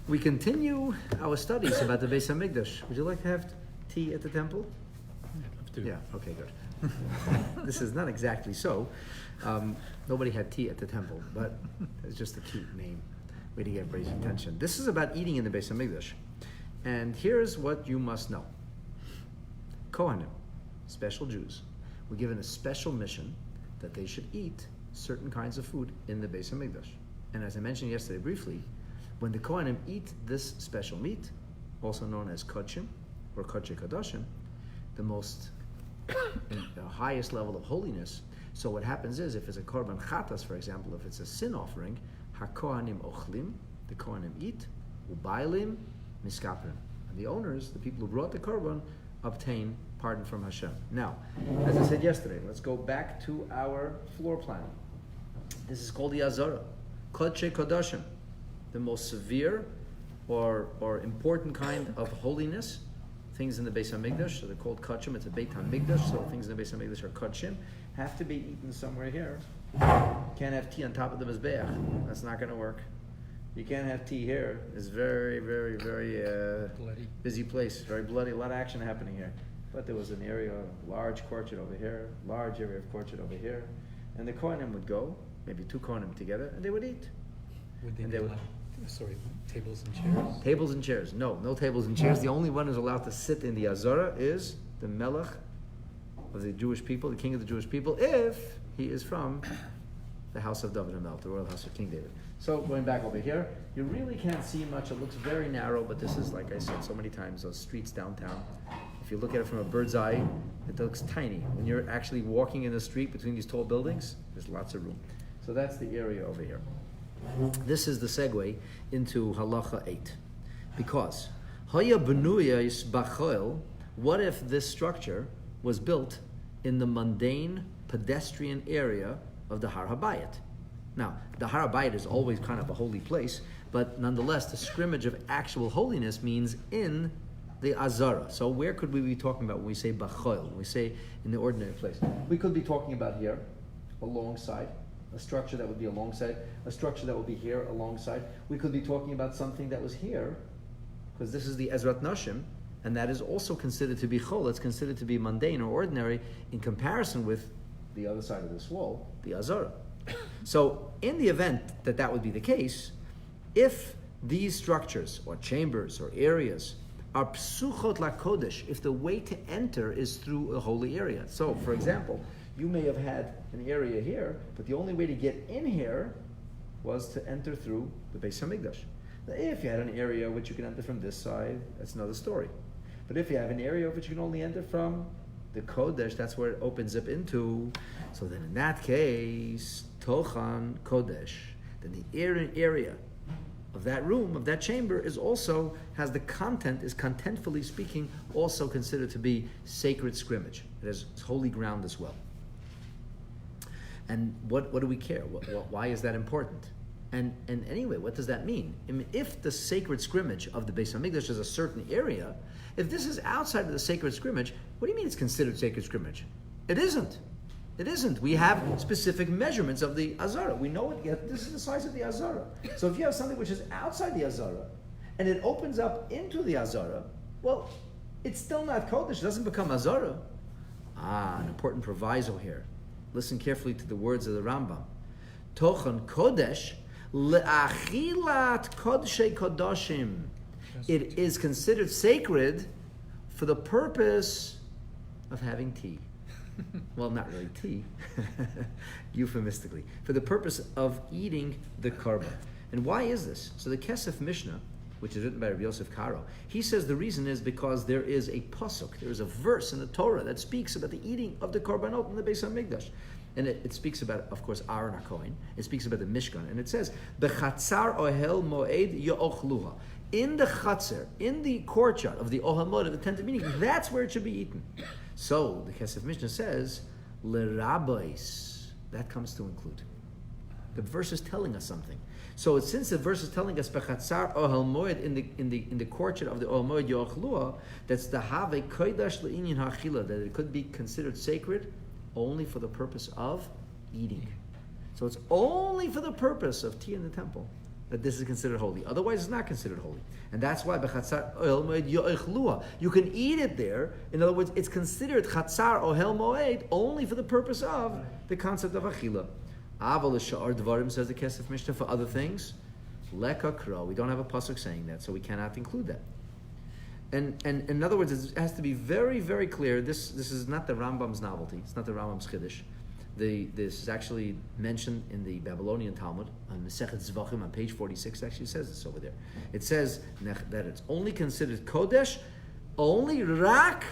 We continue our studies about the Beis HaMikdash. Would you like to have tea at the temple? I'd love to. Yeah, okay, good. This is not exactly so. Nobody had tea at the temple, but it's just a cute name. Way to get everybody's attention. This is about eating in the Beis HaMikdash. And here's what you must know. Kohanim, special Jews, were given a special mission that they should eat certain kinds of food in the Beis HaMikdash. And as I mentioned yesterday briefly, when the Kohanim eat this special meat, also known as kodshim or kodshei kodashim, the highest level of holiness. So what happens is, if it's a korban chatas, for example, if it's a sin offering, hakohanim ochlim, the Kohanim eat, ubailim miskaprim, and the owners, the people who brought the korban, obtain pardon from Hashem. Now, as I said yesterday, let's go back to our floor plan. This is called the Azara, kodshei kodashim, the most severe or important kind of holiness. Things in the Beis HaMikdash, so they're called kodshim. It's a Beit HaMikdash, so things in the Beis HaMikdash are kodshim. Have to be eaten somewhere here. Can't have tea on top of the mizbeach. That's not going to work. You can't have tea here. It's very, very, very bloody, busy place. Very bloody. A lot of action happening here. But there was an area, large courtyard over here, large area of courtyard over here, and the Kohanim would go, maybe two Kohanim together, and they would eat. Would they be tables and chairs? Tables and chairs. No tables and chairs. The only one who's allowed to sit in the Azara is the Melech of the Jewish people, the king of the Jewish people, if he is from the house of David HaMelech, the royal house of King David. So going back over here, you really can't see much. It looks very narrow, but this is, like I said so many times, those streets downtown. If you look at it from a bird's eye, it looks tiny. When you're actually walking in the street between these tall buildings, there's lots of room. So that's the area over here. This is the segue into Halacha 8. Because, Haya Benuyas Bachoil, what if this structure was built in the mundane pedestrian area of the Har HaBayit? Now, the Har HaBayit is always kind of a holy place, but nonetheless, the scrimmage of actual holiness means in the Azara. So where could we be talking about when we say Bachoil, when we say in the ordinary place? We could be talking about here, alongside, a structure that would be alongside, a structure that would be here alongside. We could be talking about something that was here, because this is the Ezrat Nashim, and that is also considered to be chol. It's considered to be mundane or ordinary in comparison with the other side of this wall, the Azara. So in the event that that would be the case, if these structures or chambers or areas are psuchot lakodesh, if the way to enter is through a holy area. So, for example, you may have had an area here, but the only way to get in here was to enter through the Beis HaMikdash. Now, if you had an area which you can enter from this side, that's another story. But if you have an area which you can only enter from the Kodesh, that's where it opens up into. So then in that case, Tochan Kodesh, then the area of that room, of that chamber, is also, has the content, is contentfully speaking, also considered to be sacred scrimmage. It is holy ground as well. And what do we care? Why is that important? And anyway, what does that mean? I mean, if the sacred scrimmage of the Beis HaMikdash is a certain area, if this is outside of the sacred scrimmage, what do you mean it's considered sacred scrimmage? It isn't. It isn't. We have specific measurements of the Azara. We know it. This is the size of the Azara. So if you have something which is outside the Azara, and it opens up into the Azara, well, it's still not Kodesh. It doesn't become Azara. An important proviso here. Listen carefully to the words of the Rambam. Tochan Kodesh le'achilat kodshei kodashim. It is considered sacred for the purpose of having tea. Well, not really tea, euphemistically. For the purpose of eating the korban. And why is this? So the Kesef Mishnah, which is written by Rabbi Yosef Karo, he says the reason is because there is a pasuk, there is a verse in the Torah that speaks about the eating of the korbanot in the Beis HaMikdash. And it speaks about, of course, Aaron HaKohen. It speaks about the Mishkan. And it says, Bechatzar ohel moed yo'ochluha. In the chatzar, in the courtyard of the ohel moed, of the tent of meeting, that's where it should be eaten. So, the Kesef Mishnah says, L'rabbis, that comes to include. The verse is telling us something. So, since the verse is telling us, Bechatzar ohel moed, in the courtyard of the ohel moed yo'ochluha, that's the have kodash le'inyan ha'achila, that it could be considered sacred only for the purpose of eating. So it's only for the purpose of tea in the temple that this is considered holy. Otherwise, it's not considered holy. And that's why b'chatzar ohel moed yo'echlua. You can eat it there. In other words, it's considered chatzar ohel moed only for the purpose of the concept of achila. Aval l'sha'ar dvarim, says the Kesef Mishnah, for other things. Leka kro. We don't have a pasuk saying that, so we cannot include that. And in other words, it has to be very, very clear. This is not the Rambam's novelty. It's not the Rambam's chiddush. This is actually mentioned in the Babylonian Talmud on Masechet Zvachim on page 46. It actually says this over there. It says that it's only considered kodesh, only rak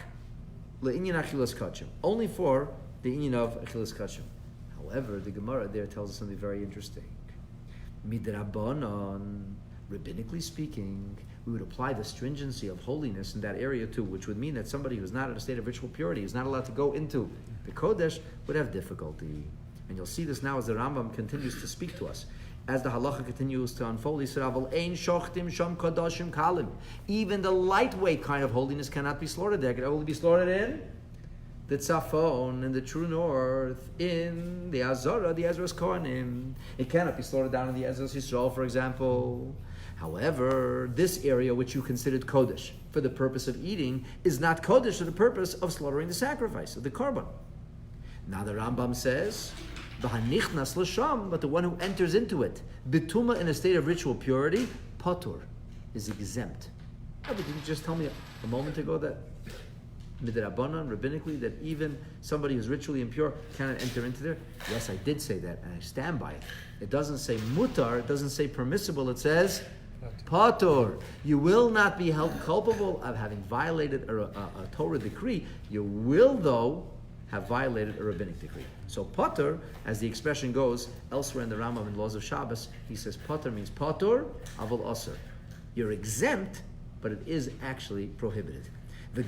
le'inyan achilas kachim, only for the inyan of achilas kachim. However, the Gemara there tells us something very interesting. Midrabanan, rabbinically speaking, we would apply the stringency of holiness in that area too, which would mean that somebody who's not in a state of ritual purity, who's not allowed to go into the Kodesh, would have difficulty. And you'll see this now as the Rambam continues to speak to us. As the halacha continues to unfold, he said, "Ein shochtim sham kadoshim kalim." Even the lightweight kind of holiness cannot be slaughtered there. It can only be slaughtered in the Tzafon, in the true north, in the Azara, the Ezra's Kohanim. It cannot be slaughtered down in the Ezra's Yisrael, for example. However, this area which you considered Kodesh for the purpose of eating is not Kodesh for the purpose of slaughtering the sacrifice, of the Korban. Now the Rambam says, V'hanichnas l'sham, but the one who enters into it, Bituma, in a state of ritual purity, Patur, is exempt. Oh, but did you just tell me a moment ago that Midrabanan, rabbinically, that even somebody who's ritually impure cannot enter into there? Yes, I did say that, and I stand by it. It doesn't say mutar, it doesn't say permissible, it says patur. You will not be held culpable of having violated a Torah decree. You will, though, have violated a rabbinic decree. So patur, as the expression goes elsewhere in the Rambam in Laws of Shabbos, he says patur means patur avol asur. You're exempt, but it is actually prohibited. The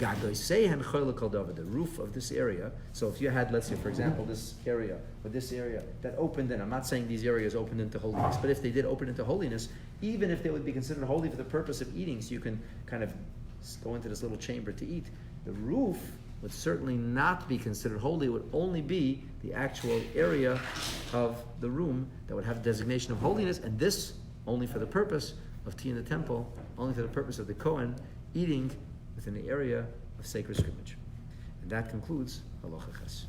roof of this area. So if you had, let's say, for example, this area or this area that opened in, I'm not saying these areas opened into holiness, but if they did open into holiness, even if they would be considered holy for the purpose of eating, so you can kind of go into this little chamber to eat, the roof would certainly not be considered holy. It would only be the actual area of the room that would have designation of holiness, and this only for the purpose of tea in the temple, only for the purpose of the Kohen eating within the area of sacred scrimmage. And that concludes Halacha Ches.